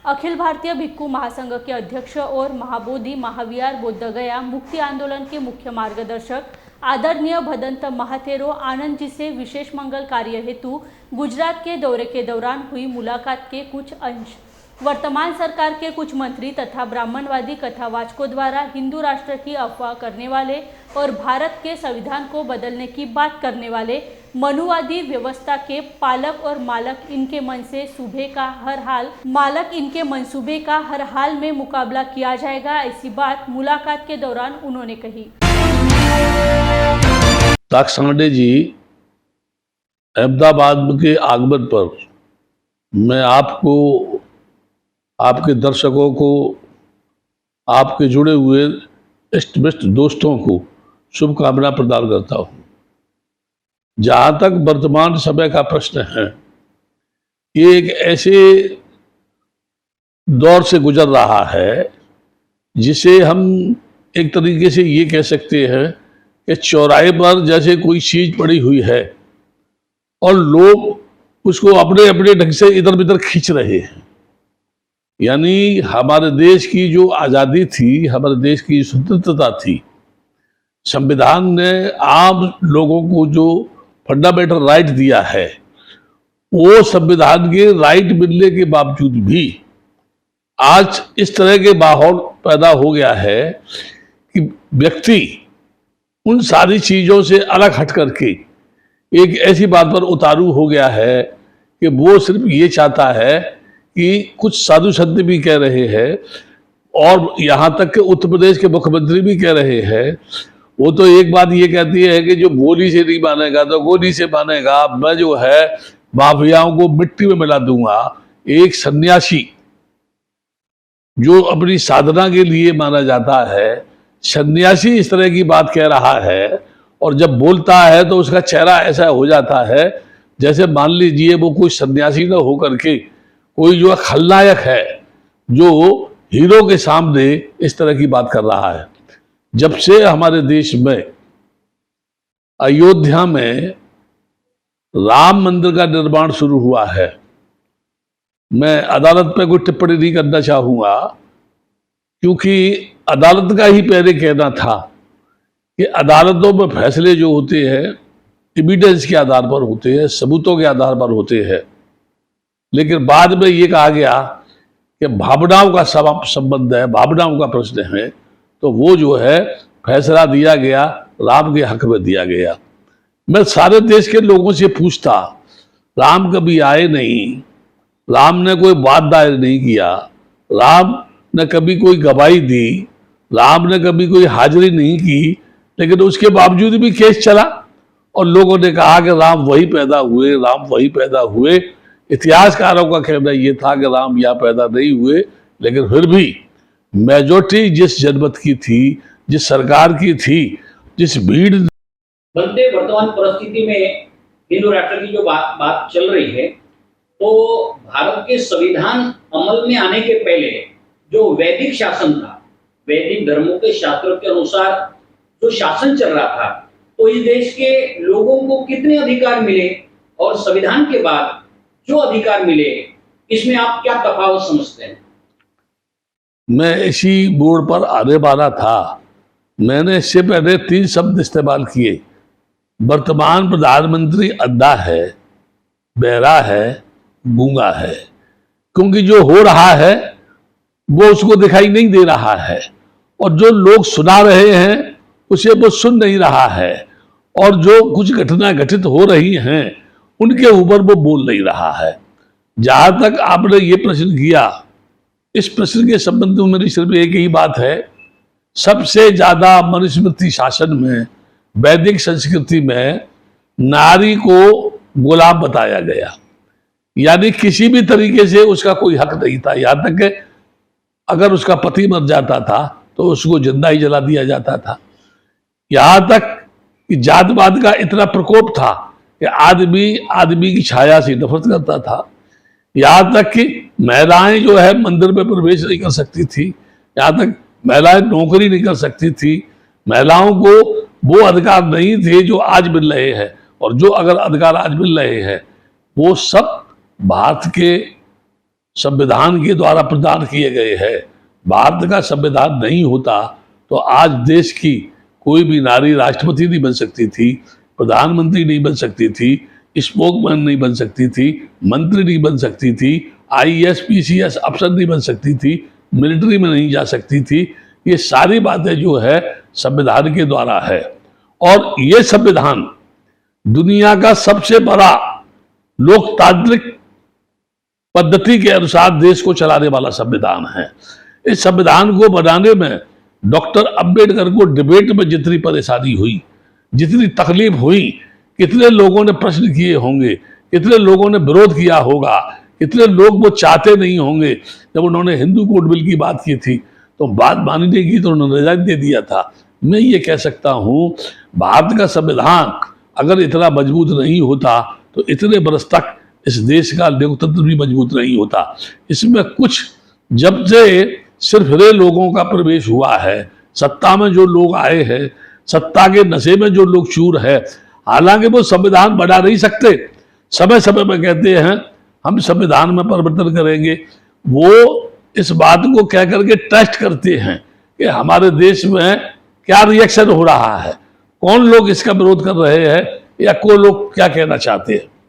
अखिल भारतीय भिक्खु महासंघ के अध्यक्ष और महाबोधि महाविहार बोधगया मुक्ति आंदोलन के मुख्य मार्गदर्शक आदरणीय भदंत महाथेरो आनंद जी से विशेष मंगल कार्य हेतु गुजरात के दौरे के दौरान हुई मुलाकात के कुछ अंश। वर्तमान सरकार के कुछ मंत्री तथा ब्राह्मणवादी कथावाचकों द्वारा हिंदू राष्ट्र की अफवाह करने वाले और भारत के संविधान को बदलने की बात करने वाले मनुवादी व्यवस्था के पालक और मालक इनके मंसूबे का हर हाल में मुकाबला किया जाएगा, ऐसी बात मुलाकात के दौरान उन्होंने कही। ताकसांडे जी अहमदाबाद के आगमन पर मैं आपको, आपके दर्शकों को, आपके जुड़े हुए इष्ट मित्र दोस्तों को शुभकामना प्रदान करता हूँ। जहाँ तक वर्तमान समय का प्रश्न है, ये एक ऐसे दौर से गुजर रहा है जिसे हम एक तरीके से ये कह सकते हैं कि चौराहे पर जैसे कोई चीज पड़ी हुई है और लोग उसको अपने अपने ढंग से इधर उधर खींच रहे हैं। यानी हमारे देश की जो आज़ादी थी, हमारे देश की स्वतंत्रता थी, संविधान ने आम लोगों को जो फंडामेंटल राइट दिया है, वो संविधान के राइट मिलने के बावजूद भी आज इस तरह के माहौल पैदा हो गया है कि व्यक्ति उन सारी चीज़ों से अलग हट करके एक ऐसी बात पर उतारू हो गया है कि वो सिर्फ ये चाहता है कि कुछ साधु संत भी कह रहे हैं और यहाँ तक कि उत्तर प्रदेश के मुख्यमंत्री भी कह रहे हैं, वो तो एक बात ये कहती है कि जो गोली से नहीं मानेगा तो गोली से मानेगा, मैं जो है माफियाओं को मिट्टी में मिला दूंगा। एक सन्यासी जो अपनी साधना के लिए माना जाता है, सन्यासी इस तरह की बात कह रहा है और जब बोलता है तो उसका चेहरा ऐसा हो जाता है जैसे मान लीजिए वो कोई सन्यासी न हो करके कोई जो खलनायक है जो हीरो के सामने इस तरह की बात कर रहा है। जब से हमारे देश में अयोध्या में राम मंदिर का निर्माण शुरू हुआ है, मैं अदालत पे कोई टिप्पणी नहीं करना चाहूंगा क्योंकि अदालत का ही पहले कहना था कि अदालतों में फैसले जो होते हैं एविडेंस के आधार पर होते हैं, सबूतों के आधार पर होते हैं। लेकिन बाद में ये कहा गया कि भावनाओं का संबंध है, भावनाओं का प्रश्न है, तो वो जो है फैसला दिया गया, राम के हक में दिया गया। मैं सारे देश के लोगों से पूछता, राम कभी आए नहीं, राम ने कोई वाद दायर नहीं किया, राम ने कभी कोई गवाही दी, राम ने कभी कोई हाजिरी नहीं की, लेकिन उसके बावजूद भी केस चला और लोगों ने कहा कि राम वही पैदा हुए, राम वही पैदा हुए। इतिहासकारों का कहना ये था कि राम यहाँ पैदा नहीं हुए, लेकिन फिर भी मेजॉरिटी जिस जनमत की थी, जिस सरकार की थी, जिस भीड़ बनते वर्तमान परिस्थिति में हिंदू राष्ट्र की जो बात चल रही है, तो भारत के संविधान अमल में आने के पहले जो वैदिक शासन था, वैदिक धर्मों के शास्त्रों के अनुसार जो शासन चल रहा था, तो इस देश के लोगों को कितने अधिकार मिले और संविधान के बाद जो अधिकार मिले, इसमें आप क्या तफावत समझते हैं? मैं इसी मोड़ पर आने वाला था। मैंने इससे पहले 3 शब्द इस्तेमाल किए। वर्तमान प्रधानमंत्री अंधा है, बहरा है, गूंगा है, क्योंकि जो हो रहा है वो उसको दिखाई नहीं दे रहा है और जो लोग सुना रहे हैं उसे वो सुन नहीं रहा है और जो कुछ घटना घटित हो रही हैं उनके ऊपर वो बोल नहीं रहा है। जहां तक आपने ये प्रश्न किया, इस प्रश्न के संबंध में मेरी सिर्फ एक ही बात है, सबसे ज्यादा मनुस्मृति शासन में, वैदिक संस्कृति में नारी को गुलाम बताया गया, यानी किसी भी तरीके से उसका कोई हक नहीं था। यहाँ तक कि अगर उसका पति मर जाता था तो उसको जिंदा ही जला दिया जाता था। यहाँ तक कि जातवाद का इतना प्रकोप था कि आदमी की छाया से नफरत करता था। यहाँ तक कि महिलाएं जो है मंदिर में प्रवेश नहीं कर सकती थी, यहाँ तक महिलाएं नौकरी नहीं कर सकती थी, महिलाओं को वो अधिकार नहीं थे जो आज मिल रहे हैं, और जो अगर अधिकार आज मिल रहे हैं वो सब भारत के संविधान के द्वारा प्रदान किए गए हैं। भारत का संविधान नहीं होता तो आज देश की कोई भी नारी राष्ट्रपति नहीं बन सकती थी, प्रधानमंत्री नहीं बन सकती थी, स्पोकमैन नहीं बन सकती थी, मंत्री नहीं बन सकती थी, IAS PCS अफसर नहीं बन सकती थी, मिलिट्री में नहीं जा सकती थी। ये सारी बातें जो है संविधान के द्वारा है। और ये संविधान दुनिया का सबसे बड़ा लोकतांत्रिक पद्धति के अनुसार देश को चलाने वाला संविधान है। इस संविधान को बनाने में डॉक्टर अंबेडकर को डिबेट में जितनी परेशानी हुई, जितनी तकलीफ हुई, कितने लोगों ने प्रश्न किए होंगे, कितने लोगों ने विरोध किया होगा, कितने लोग वो चाहते नहीं होंगे। जब उन्होंने हिंदू कोड बिल की बात की थी तो बात मानने की तो उन्होंने रिजाइन दे दिया था। मैं ये कह सकता हूँ भारत का संविधान अगर इतना मजबूत नहीं होता तो इतने बरस तक इस देश का लोकतंत्र भी मजबूत नहीं होता। इसमें कुछ जब से सिर्फ रे लोगों का प्रवेश हुआ है, सत्ता में जो लोग आए हैं, सत्ता के नशे में जो लोग चूर है, हालांकि वो संविधान बना नहीं सकते, समय समय में कहते हैं हम संविधान में परिवर्तन करेंगे। वो इस बात को कह करके टेस्ट करते हैं कि हमारे देश में क्या रिएक्शन हो रहा है, कौन लोग इसका विरोध कर रहे हैं या कौन लोग क्या कहना चाहते हैं।